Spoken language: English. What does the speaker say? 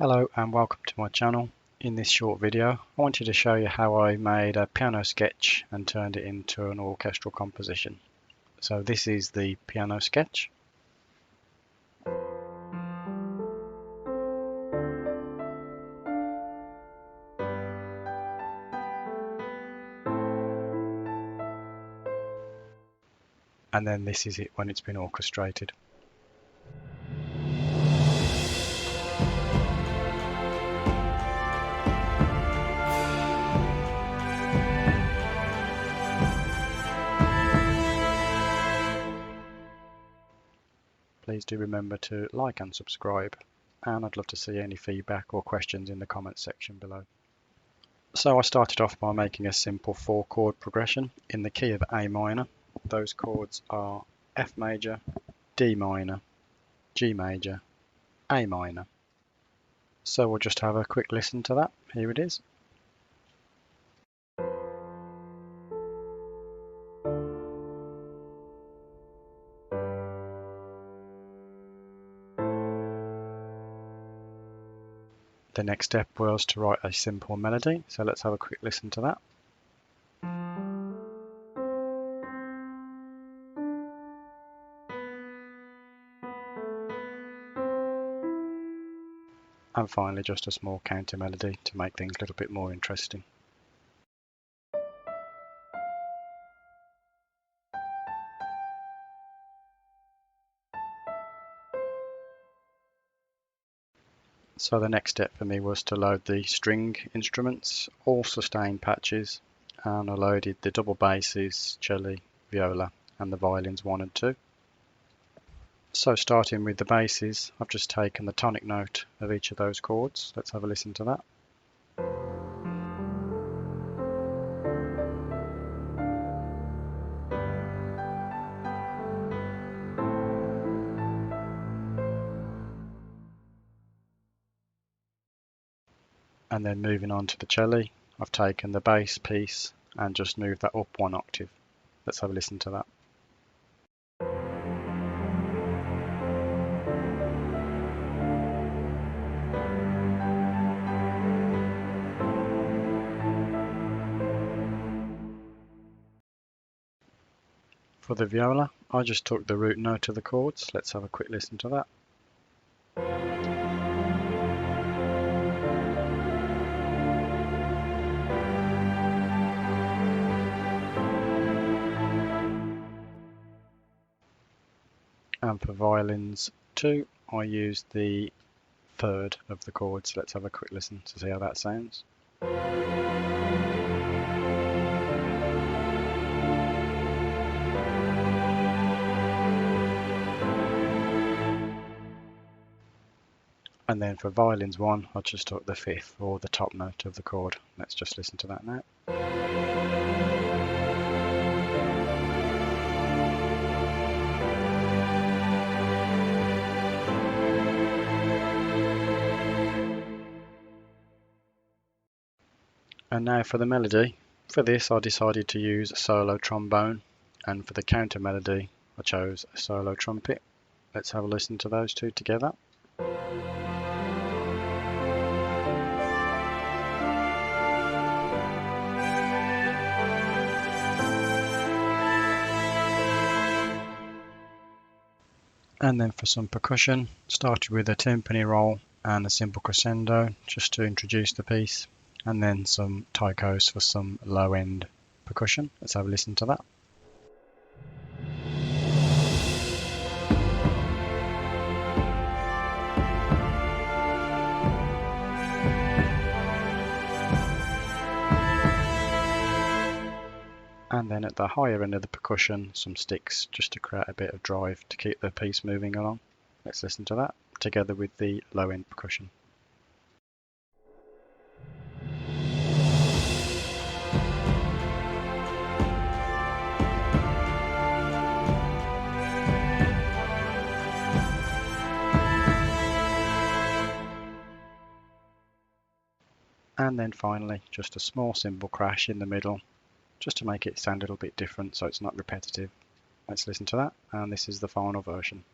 Hello and welcome to my channel. In this short video I wanted to show you how I made a piano sketch and turned it into an orchestral composition. So this is the piano sketch. And then this is it when it's been orchestrated. Please do remember to like and subscribe, and I'd love to see any feedback or questions in the comments section below. So I started off by making a simple 4-chord progression in the key of A minor. Those chords are F major, D minor, G major, A minor. So we'll just have a quick listen to that. Here it is. The next step was to write a simple melody, so let's have a quick listen to that. And finally just a small counter melody to make things a little bit more interesting. So the next step for me was to load the string instruments, all sustain patches, and I loaded the double basses, cello, viola and the violins 1 and 2. So starting with the basses, I've just taken the tonic note of each of those chords. Let's have a listen to that. And then moving on to the cello, I've taken the bass piece and just moved that up 1 octave. Let's have a listen to that. For the viola, I just took the root note of the chords. Let's have a quick listen to that. And for violins 2, I used the third of the chords. Let's have a quick listen to see how that sounds. And then for violins 1, I just took the 5th or the top note of the chord. Let's just listen to that now. And now for the melody. For this I decided to use a solo trombone, and for the counter melody I chose a solo trumpet. Let's have a listen to those two together. And then for some percussion, started with a timpani roll and a simple crescendo just to introduce the piece, and then some taikos for some low end percussion. Let's have a listen to that. And then at the higher end of the percussion, some sticks just to create a bit of drive to keep the piece moving along. Let's listen to that together with the low end percussion. And then finally just a small cymbal crash in the middle, just to make it sound a little bit different so it's not repetitive. Let's listen to that, and this is the final version.